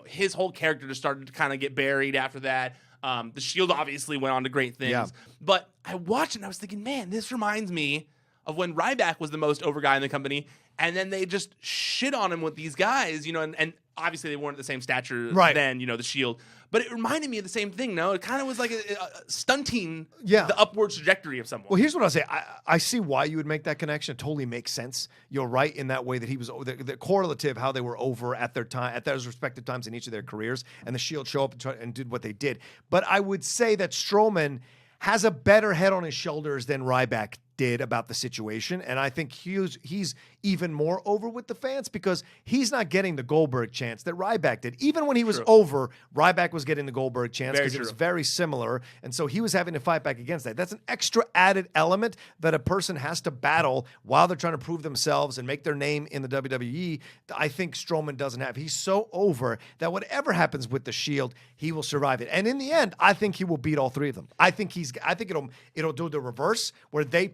His whole character just started to kind of get buried after that. The Shield obviously went on to great things. Yeah. But I watched it and I was thinking, man, this reminds me of when Ryback was the most over guy in the company. And then they just shit on him with these guys, and obviously they weren't the same stature then, the Shield. But it reminded me of the same thing, no? It kind of was like a stunting the upward trajectory of someone. Well, here's what I'll say. I see why you would make that connection. It totally makes sense. You're right in that way that he was the correlative, how they were over at their time, at those respective times in each of their careers, and the Shield show up and did what they did. But I would say that Strowman has a better head on his shoulders than Ryback did about the situation, and I think he's even more over with the fans because he's not getting the Goldberg chance that Ryback did. Even when he was over, Ryback was getting the Goldberg chance because it was very similar, and so he was having to fight back against that. That's an extra added element that a person has to battle while they're trying to prove themselves and make their name in the WWE. I think Strowman doesn't have. He's so over that whatever happens with the Shield, he will survive it. And in the end, I think he will beat all 3 of them. I think it'll do the reverse where they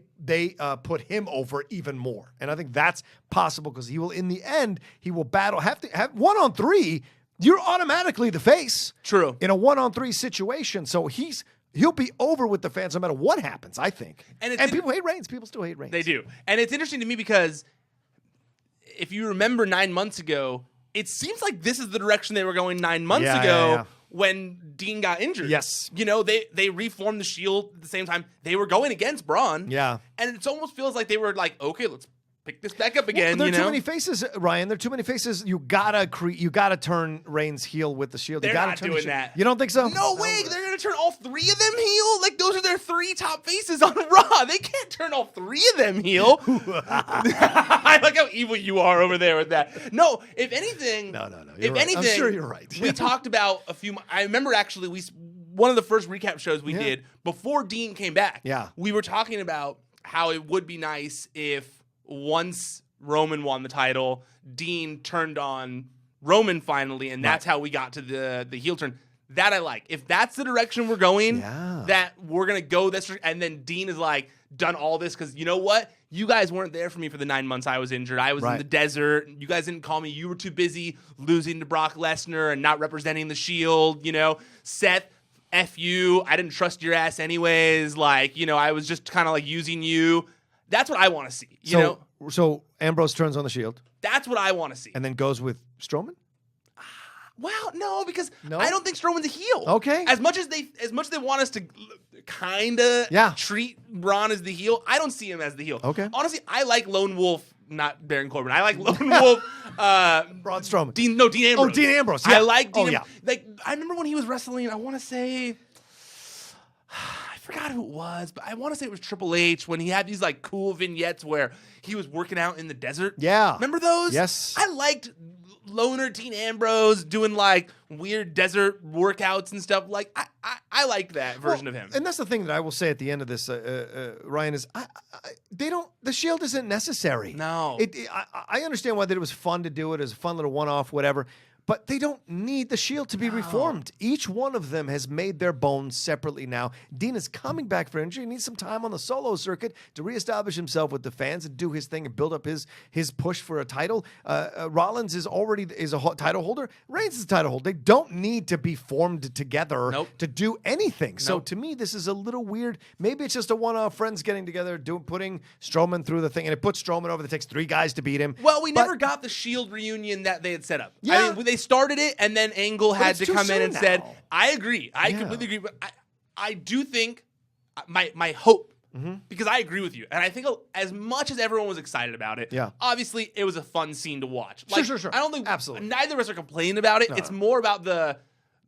put him over even more. And I think that's possible because he will, in the end, he will battle, have 1-on-3 you're automatically the face. True. In a 1-on-3 situation. So he'll be over with the fans no matter what happens, I think. And people hate Reigns. People still hate Reigns. They do. And it's interesting to me because if you remember 9 months ago, it seems like this is the direction they were going 9 months ago when Dean got injured. Yes. You know, they reformed the Shield at the same time. They were going against Braun. Yeah. And it almost feels like they were like, okay, let's pick this back up again. There are too many faces, Ryan. There are too many faces. You gotta turn Reigns heel with the Shield. They're not doing that. You don't think so? No way. They're gonna turn all 3 of them heel. Like those are their 3 top faces on Raw. They can't turn all 3 of them heel. I like how evil you are over there with that. No, if anything, no. If anything, I'm sure you're right. We talked about I remember actually one of the first recap shows we did before Dean came back. Yeah, we were talking about how it would be nice if once Roman won the title, Dean turned on Roman finally, and that's how we got to the heel turn. That I like. If that's the direction we're going, that we're going to go this, and then Dean is like, done all this, because you know what? You guys weren't there for me for the 9 months I was injured. I was in the desert. You guys didn't call me. You were too busy losing to Brock Lesnar and not representing the Shield, you know? Seth, F you. I didn't trust your ass anyways. Like, you know, I was just kind of like using you. That's what I want to see. You know? So Ambrose turns on the Shield. That's what I want to see. And then goes with Strowman? Well, no, because I don't think Strowman's a heel. Okay. As much as they want us to kind of treat Braun as the heel, I don't see him as the heel. Okay. Honestly, I like Lone Wolf, not Baron Corbin. I like Lone Wolf. Braun Strowman. Dean Ambrose. Oh, Dean Ambrose. Yeah. I like Dean. Like I remember when he was wrestling. I want to say. I forgot who it was, but I want to say it was Triple H when he had these like cool vignettes where he was working out in the desert. Yeah. Remember those? Yes. I liked Loner Dean Ambrose doing like weird desert workouts and stuff. Like I liked that version of him. And that's the thing that I will say at the end of this, Ryan, is the Shield isn't necessary. No. I understand why that it was fun to do it as a fun little one-off, whatever. But they don't need the Shield to be reformed. Each one of them has made their bones separately now. Dean is coming back for injury. He needs some time on the solo circuit to reestablish himself with the fans and do his thing and build up his push for a title. Rollins is a title holder. Reigns is a title holder. They don't need to be formed together to do anything. So to me, this is a little weird. Maybe it's just a one-off, friends getting together, putting Strowman through the thing, and it puts Strowman over. It takes 3 guys to beat him. Well, we never got the Shield reunion that they had set up. Yeah. I mean, they started it, and then Angle had to come in and said, I agree. I completely agree. But I do think my hope, because I agree with you, and I think as much as everyone was excited about it, obviously it was a fun scene to watch. Like, sure. I don't think absolutely neither of us are complaining about it. It's more about the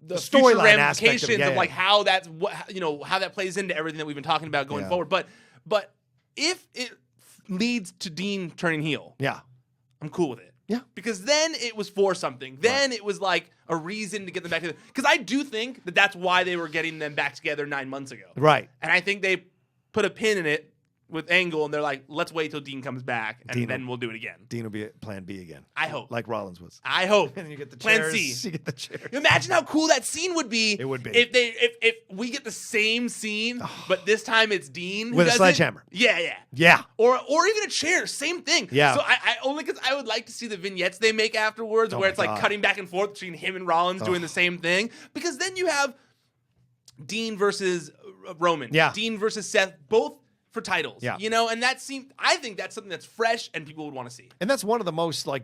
storyline ramifications of like how that's how that plays into everything that we've been talking about going forward. But if it leads to Dean turning heel, I'm cool with it. Yeah. Because then it was for something. Then it was like a reason to get them back together. Because I do think that that's why they were getting them back together 9 months ago. Right. And I think they put a pin in it with Angle, and they're like, let's wait till Dean comes back, and then we'll do it again. Dean will be at Plan B again. I hope. Like Rollins was. I hope. And then you get the Plan chairs. C. You get the chairs. Imagine how cool that scene would be. It would be. If we get the same scene, but this time it's Dean who with a does sledgehammer. Yeah. Or even a chair, same thing. Yeah. So I only because I would like to see the vignettes they make afterwards, where it's like cutting back and forth between him and Rollins doing the same thing. Because then you have Dean versus Roman. Yeah. Dean versus Seth, both for titles. Yeah. You know, and I think that's something that's fresh and people would want to see. And that's one of the most, like,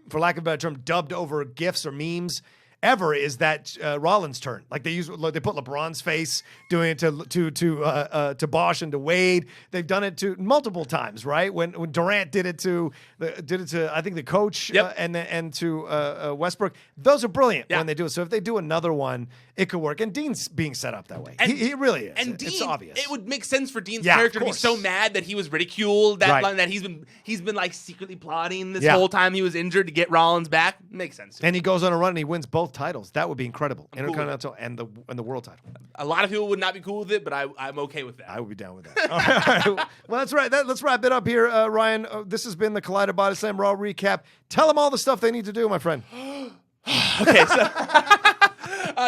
for lack of a better term, dubbed over GIFs or memes ever is that Rollins turn. Like they put LeBron's face doing it to Bosch and to Wade. They've done it to multiple times, right? When Durant did it to I think the coach and to Westbrook. Those are brilliant when they do it. So if they do another one, it could work. And Dean's being set up that way. He really is. And Dean, it's obvious. It would make sense for Dean's character to be so mad that he was ridiculed. That he's been like secretly plotting this whole time he was injured to get Rollins back. Makes sense. And he goes on a run and he wins both titles. That would be incredible. Intercontinental and the world title. A lot of people would not be cool with it, but I'm okay with that. I would be down with that. All right. Well, that's right. Let's wrap it up here, Ryan. This has been the Collider Bodyslam Raw recap. Tell them all the stuff they need to do, my friend. Okay, so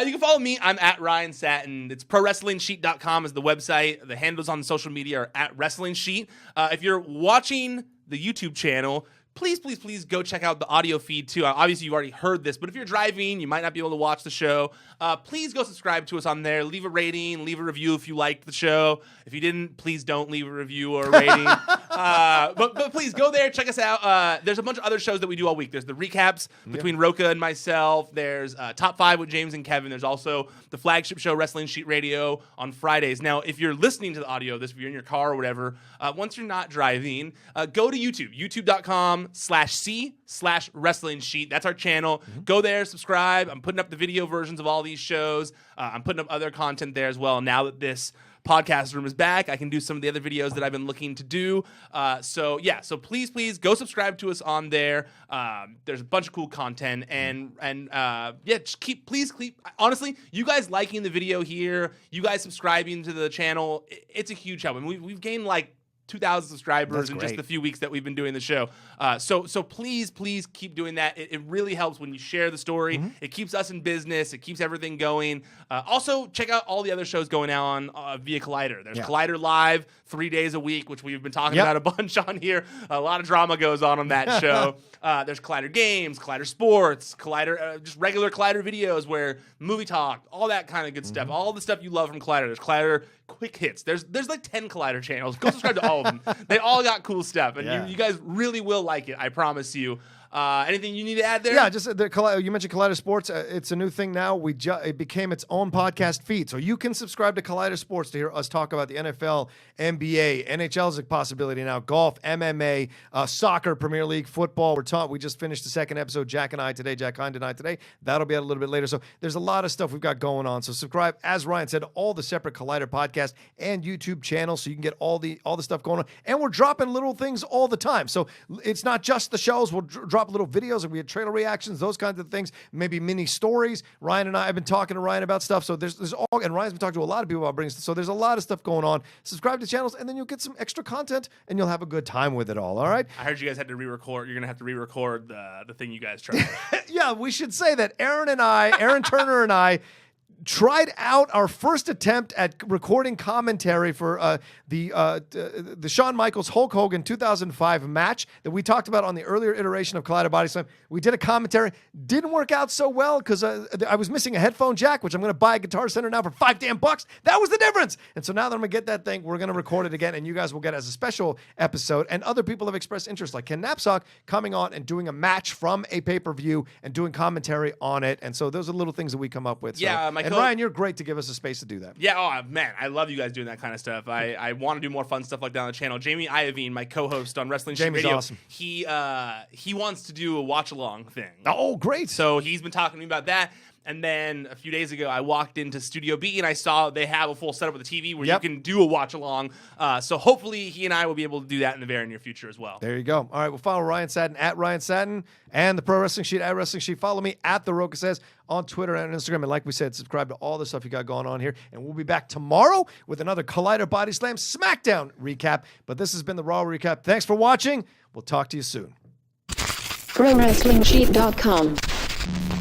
you can follow me. I'm at Ryan Satin. It's ProWrestlingSheet.com is the website. The handles on social media are at Wrestling Sheet. If you're watching the YouTube channel, please, please, please go check out the audio feed too. Obviously, you already heard this, but if you're driving, you might not be able to watch the show. Please go subscribe to us on there. Leave a rating, leave a review if you liked the show. If you didn't, please don't leave a review or a rating. But please go there, check us out. There's a bunch of other shows that we do all week. There's the recaps between Rocha and myself. There's Top 5 with James and Kevin. There's also the flagship show, Wrestling Sheet Radio, on Fridays. Now, if you're listening to the audio of this, if you're in your car or whatever, once you're not driving, go to YouTube, youtube.com/C/Wrestling Sheet. That's our channel. Go there, subscribe. I'm putting up the video versions of all these shows. I'm putting up other content there as well. Now that this podcast room is back, I can do some of the other videos that I've been looking to do. So please go subscribe to us on there. There's a bunch of cool content, and just keep honestly, you guys liking the video here, you guys subscribing to the channel, it's a huge help. I mean, we've gained like 2,000 subscribers in just the few weeks that we've been doing the show. So please keep doing that. It really helps when you share the story. It keeps us in business. It keeps everything going. Also, check out all the other shows going on via Collider. There's Collider Live 3 days a week, which we've been talking about a bunch on here. A lot of drama goes on that show. There's Collider Games, Collider Sports, Collider, just regular Collider videos where movie talk, all that kind of good stuff. All the stuff you love from Collider. There's Collider Quick Hits. There's like 10 Collider channels. Go subscribe to all of them. They all got cool stuff, and you guys really will like it. I promise you. Anything you need to add there? Yeah, just you mentioned Collider Sports. It's a new thing now. It became its own podcast feed, so you can subscribe to Collider Sports to hear us talk about the NFL, NBA, NHL is a possibility now, golf, MMA, soccer, Premier League, football. We just finished the second episode, Jack Hind and I today. That'll be out a little bit later. So there's a lot of stuff we've got going on. So subscribe, as Ryan said, all the separate Collider podcast and YouTube channels, so you can get all the stuff going on. And we're dropping little things all the time. So it's not just the shows. We'll drop little videos, and we had trailer reactions, those kinds of things, maybe mini stories. Ryan and I have been talking to Ryan about stuff, so there's all, and Ryan's been talking to a lot of people about bringing stuff, so there's a lot of stuff going on. Subscribe to channels, and then you'll get some extra content, and you'll have a good time with it all right? I heard you guys had to re-record. You're going to have to re-record the thing you guys tried. Yeah, we should say that Aaron Turner and I tried out our first attempt at recording commentary for the Shawn Michaels Hulk Hogan 2005 match that we talked about on the earlier iteration of Collider Bodyslam. We did a commentary, didn't work out so well because I was missing a headphone jack, which I'm going to buy at Guitar Center now for $5 That was the difference. And so now that I'm going to get that thing, we're going to record it again, and you guys will get it as a special episode. And other people have expressed interest, like Ken Knapsack, coming on and doing a match from a pay-per-view and doing commentary on it. And so those are little things that we come up with. Yeah, and Ryan, you're great to give us a space to do that. Yeah, oh man, I love you guys doing that kind of stuff. I want to do more fun stuff like that on the channel. Jamie Iovine, my co-host on Wrestling Sheet Radio, awesome. He wants to do a watch-along thing. Oh, great. So he's been talking to me about that. And then a few days ago, I walked into Studio B and I saw they have a full setup with a TV where you can do a watch along. So hopefully he and I will be able to do that in the very near future as well. There you go. All right, we'll follow Ryan Satin at Ryan Satin and the Pro Wrestling Sheet at Wrestling Sheet. Follow me at The Rocha Says on Twitter and Instagram. And like we said, subscribe to all the stuff you got going on here. And we'll be back tomorrow with another Collider Bodyslam Smackdown recap. But this has been the Raw recap. Thanks for watching. We'll talk to you soon. ProWrestlingSheet.com